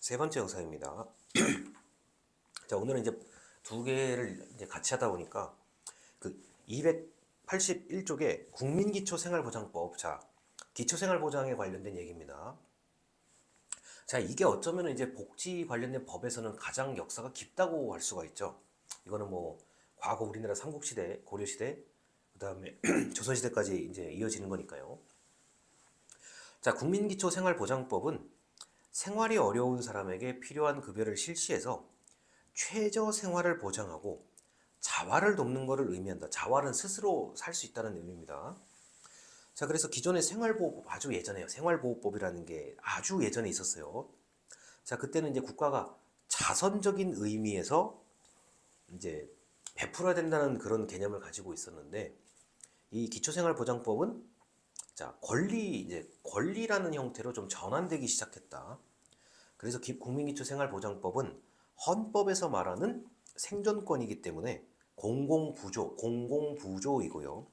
세 번째 영상입니다. 자, 오늘은 이제 두 개를 이제 같이 하다 보니까 그 281쪽에 국민기초생활보장법, 자, 기초생활보장에 관련된 얘기입니다. 자, 이게 어쩌면 이제 복지 관련된 법에서는 가장 역사가 깊다고 할 수가 있죠. 이거는 뭐 과거 우리나라 삼국시대, 고려시대, 그다음에 조선시대까지 이제 이어지는 거니까요. 자, 국민기초생활보장법은 생활이 어려운 사람에게 필요한 급여를 실시해서 최저 생활을 보장하고 자활을 돕는 것을 의미한다. 자활은 스스로 살 수 있다는 의미입니다. 자, 그래서 기존의 생활보호법, 아주 예전에요. 생활보호법이라는 게 아주 예전에 있었어요. 자, 그때는 이제 국가가 자선적인 의미에서 이제 베풀어야 된다는 그런 개념을 가지고 있었는데, 이 기초생활보장법은 자, 권리라는 형태로 좀 전환되기 시작했다. 그래서 국민기초생활보장법은 헌법에서 말하는 생존권이기 때문에 공공부조이고요.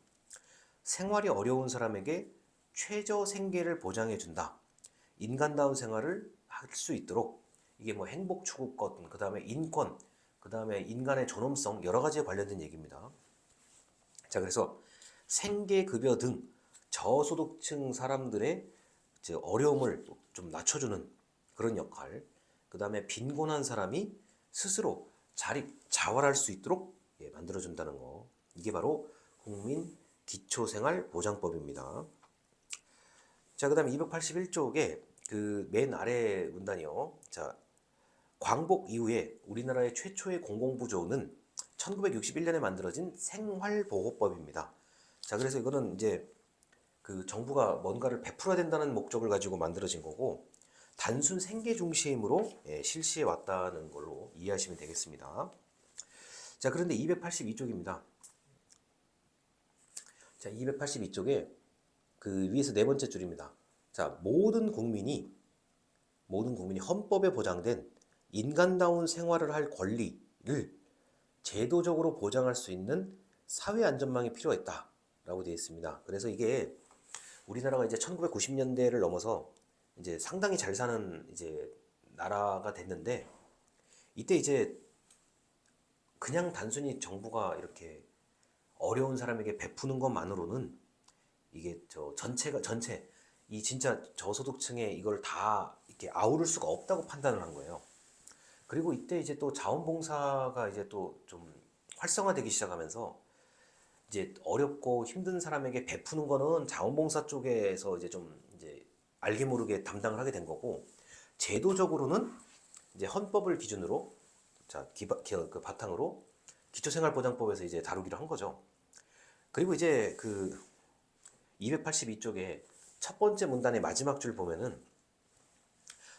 생활이 어려운 사람에게 최저 생계를 보장해 준다. 인간다운 생활을 할 수 있도록 이게 뭐 행복 추구권, 그 다음에 인권, 그 다음에 인간의 존엄성 여러 가지에 관련된 얘기입니다. 자, 그래서 생계급여 등 저소득층 사람들의 이제 어려움을 좀 낮춰주는 그런 역할, 그 다음에 빈곤한 사람이 스스로 자활할 수 있도록 만들어준다는 거. 이게 바로 국민 기초생활보장법입니다. 자, 그 다음에 281쪽에 그 맨 아래 문단이요. 자, 광복 이후에 우리나라의 최초의 공공부조는 1961년에 만들어진 생활보호법입니다. 자, 그래서 이거는 이제 그 정부가 뭔가를 베풀어야 된다는 목적을 가지고 만들어진 거고, 단순 생계 중심으로 실시해 왔다는 걸로 이해하시면 되겠습니다. 자, 그런데 282쪽입니다. 자, 282쪽에 그 위에서 네 번째 줄입니다. 자, 모든 국민이 헌법에 보장된 인간다운 생활을 할 권리를 제도적으로 보장할 수 있는 사회 안전망이 필요했다라고 되어 있습니다. 그래서 이게 우리나라가 이제 1990년대를 넘어서 이제 상당히 잘 사는 이제 나라가 됐는데, 이때 이제 그냥 단순히 정부가 이렇게 어려운 사람에게 베푸는 것만으로는 이게 전체 이 진짜 저소득층에 이걸 다 이렇게 아우를 수가 없다고 판단을 한 거예요. 그리고 이때 이제 또 자원봉사가 이제 또 좀 활성화되기 시작하면서 이제 어렵고 힘든 사람에게 베푸는 거는 자원봉사 쪽에서 이제 좀 이제 알게 모르게 담당을 하게 된 거고, 제도적으로는 이제 헌법을 기준으로 그 바탕으로 기초생활보장법에서 이제 다루기로 한 거죠. 그리고 이제 그 282쪽에 첫 번째 문단의 마지막 줄 보면은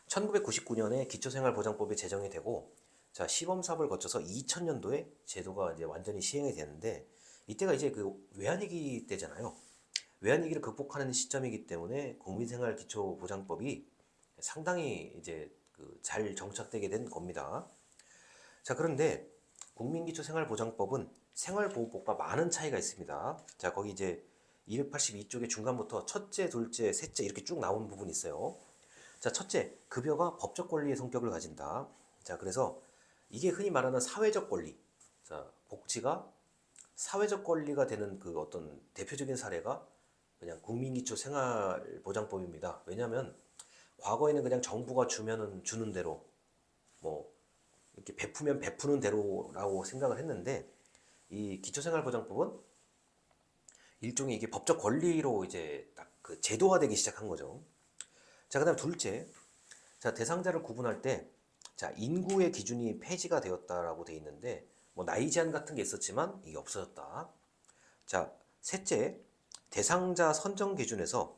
1999년에 기초생활보장법이 제정이 되고, 자, 시범사업을 거쳐서 2000년도에 제도가 이제 완전히 시행이 되는데, 이때가 이제 그 외환위기 때잖아요. 외환위기를 극복하는 시점이기 때문에 국민생활기초보장법이 상당히 이제 그 잘 정착되게 된 겁니다. 자, 그런데 국민기초생활보장법은 생활보호법과 많은 차이가 있습니다. 자, 거기 이제 282쪽의 중간부터 첫째, 둘째, 셋째 이렇게 쭉 나온 부분이 있어요. 자, 첫째, 급여가 법적 권리의 성격을 가진다. 자, 그래서 이게 흔히 말하는 사회적 권리. 자, 복지가 사회적 권리가 되는 그 어떤 대표적인 사례가 그냥 국민기초 생활보장법입니다. 왜냐하면 과거에는 그냥 정부가 주면은 주는 대로, 뭐 이렇게 베푸면 베푸는 대로라고 생각을 했는데, 이 기초생활보장법은 일종의 이게 법적 권리로 이제 딱 그 제도화되기 시작한 거죠. 자, 그다음 둘째, 자, 대상자를 구분할 때, 자, 인구의 기준이 폐지가 되었다라고 돼 있는데, 뭐 나이 제한 같은 게 있었지만 이게 없어졌다. 자, 셋째, 대상자 선정 기준에서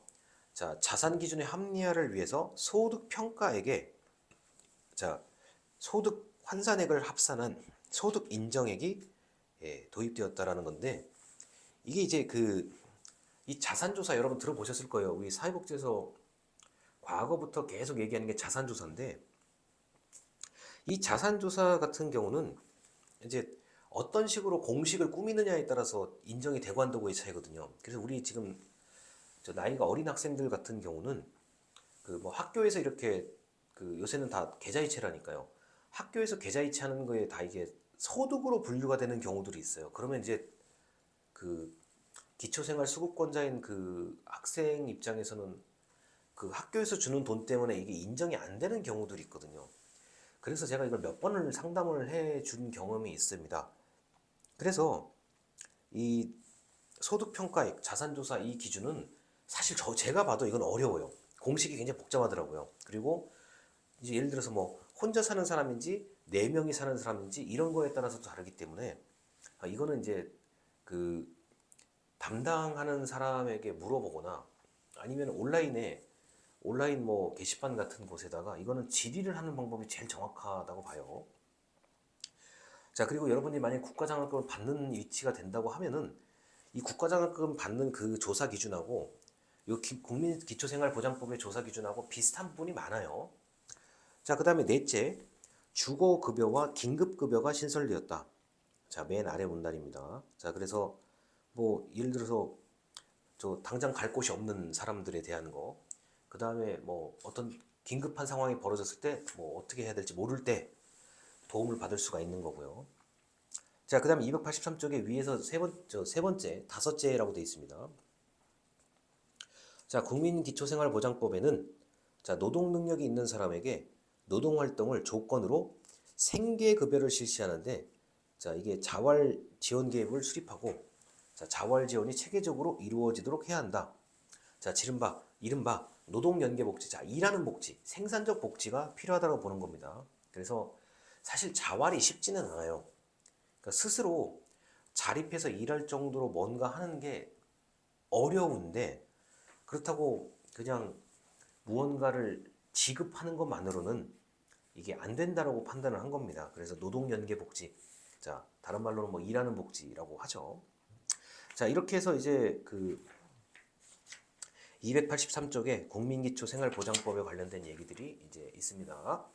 자, 자산 기준의 합리화를 위해서 소득 평가액에 자, 소득 환산액을 합산한 소득 인정액이 도입되었다라는 건데, 이게 이제 그 이 자산조사 여러분 들어보셨을 거예요. 우리 사회복지에서 과거부터 계속 얘기하는 게 자산조사인데, 이 자산조사 같은 경우는 이제 어떤 식으로 공식을 꾸미느냐에 따라서 인정이 되고 안 되고의 차이거든요. 그래서 우리 지금 저 나이가 어린 학생들 같은 경우는 그 뭐 학교에서 이렇게 그 요새는 다 계좌이체라니까요. 학교에서 계좌이체 하는 거에 다 이게 소득으로 분류가 되는 경우들이 있어요. 그러면 이제 그 기초생활수급권자인 그 학생 입장에서는 그 학교에서 주는 돈 때문에 이게 인정이 안 되는 경우들이 있거든요. 그래서 제가 이걸 몇 번을 상담을 해 준 경험이 있습니다. 그래서 이 소득평가액, 자산조사 이 기준은 사실 제가 봐도 이건 어려워요. 공식이 굉장히 복잡하더라고요. 그리고 이제 예를 들어서 뭐 혼자 사는 사람인지 네 명이 사는 사람인지 이런 거에 따라서 다르기 때문에 이거는 이제 그 담당하는 사람에게 물어보거나 아니면 온라인 뭐 게시판 같은 곳에다가 이거는 질의를 하는 방법이 제일 정확하다고 봐요. 자, 그리고 여러분이 만약 국가장학금을 받는 위치가 된다고 하면은 이 국가장학금 받는 그 조사 기준하고 이 국민기초생활보장법의 조사 기준하고 비슷한 부분이 많아요. 자, 그 다음에 넷째, 주거급여와 긴급급여가 신설되었다. 자, 맨 아래 문단입니다. 자, 그래서 뭐 예를 들어서 저 당장 갈 곳이 없는 사람들에 대한 거, 그 다음에 뭐 어떤 긴급한 상황이 벌어졌을 때 뭐 어떻게 해야 될지 모를 때 도움을 받을 수가 있는 거고요. 자, 그 다음에 283쪽에 위에서 세 번째, 다섯째라고 되어 있습니다. 자, 국민기초생활보장법에는 자, 노동 능력이 있는 사람에게 노동활동을 조건으로 생계급여를 실시하는데 자, 이게 자활 지원 계획을 수립하고 자, 자활 지원이 체계적으로 이루어지도록 해야 한다. 자, 이른바 노동연계복지, 자, 일하는 복지, 생산적 복지가 필요하다고 보는 겁니다. 그래서 사실 자활이 쉽지는 않아요. 그러니까 스스로 자립해서 일할 정도로 뭔가 하는 게 어려운데 그렇다고 그냥 무언가를 지급하는 것만으로는 이게 안 된다라고 판단을 한 겁니다. 그래서 노동연계복지, 자, 다른 말로는 뭐 일하는 복지라고 하죠. 자, 이렇게 해서 이제 그 283쪽에 국민기초생활보장법에 관련된 얘기들이 이제 있습니다.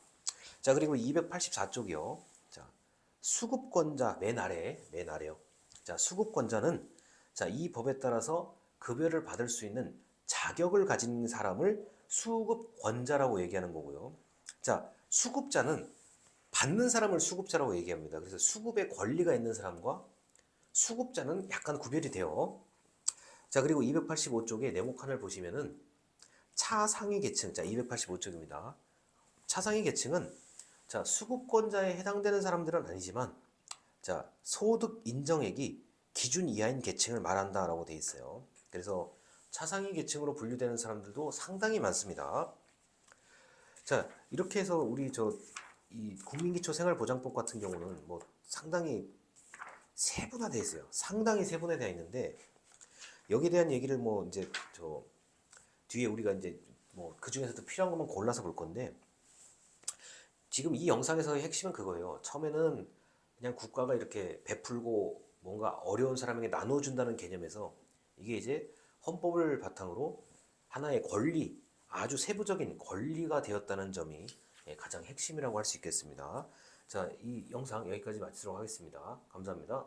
자, 그리고 284쪽이요. 자, 수급권자 맨 아래요. 자, 수급권자는 자, 이 법에 따라서 급여를 받을 수 있는 자격을 가진 사람을 수급권자라고 얘기하는 거고요. 자, 수급자는 받는 사람을 수급자라고 얘기합니다. 그래서 수급에 권리가 있는 사람과 수급자는 약간 구별이 돼요. 자, 그리고 285쪽에 네모칸을 보시면은 차상위 계층, 자, 285쪽입니다. 차상위 계층은 자, 수급권자에 해당되는 사람들은 아니지만 자, 소득 인정액이 기준 이하인 계층을 말한다라고 돼 있어요. 그래서 차상위 계층으로 분류되는 사람들도 상당히 많습니다. 자, 이렇게 해서 우리 이 국민기초생활보장법 같은 경우는 뭐 상당히 세분화되어 있어요. 상당히 세분화되어 있는데 여기에 대한 얘기를 뭐 이제 뒤에 우리가 이제 뭐 그 중에서도 필요한 것만 골라서 볼 건데 지금 이 영상에서의 핵심은 그거예요. 처음에는 그냥 국가가 이렇게 베풀고 뭔가 어려운 사람에게 나눠준다는 개념에서 이게 이제 헌법을 바탕으로 하나의 권리, 아주 세부적인 권리가 되었다는 점이 가장 핵심이라고 할 수 있겠습니다. 자, 이 영상 여기까지 마치도록 하겠습니다. 감사합니다.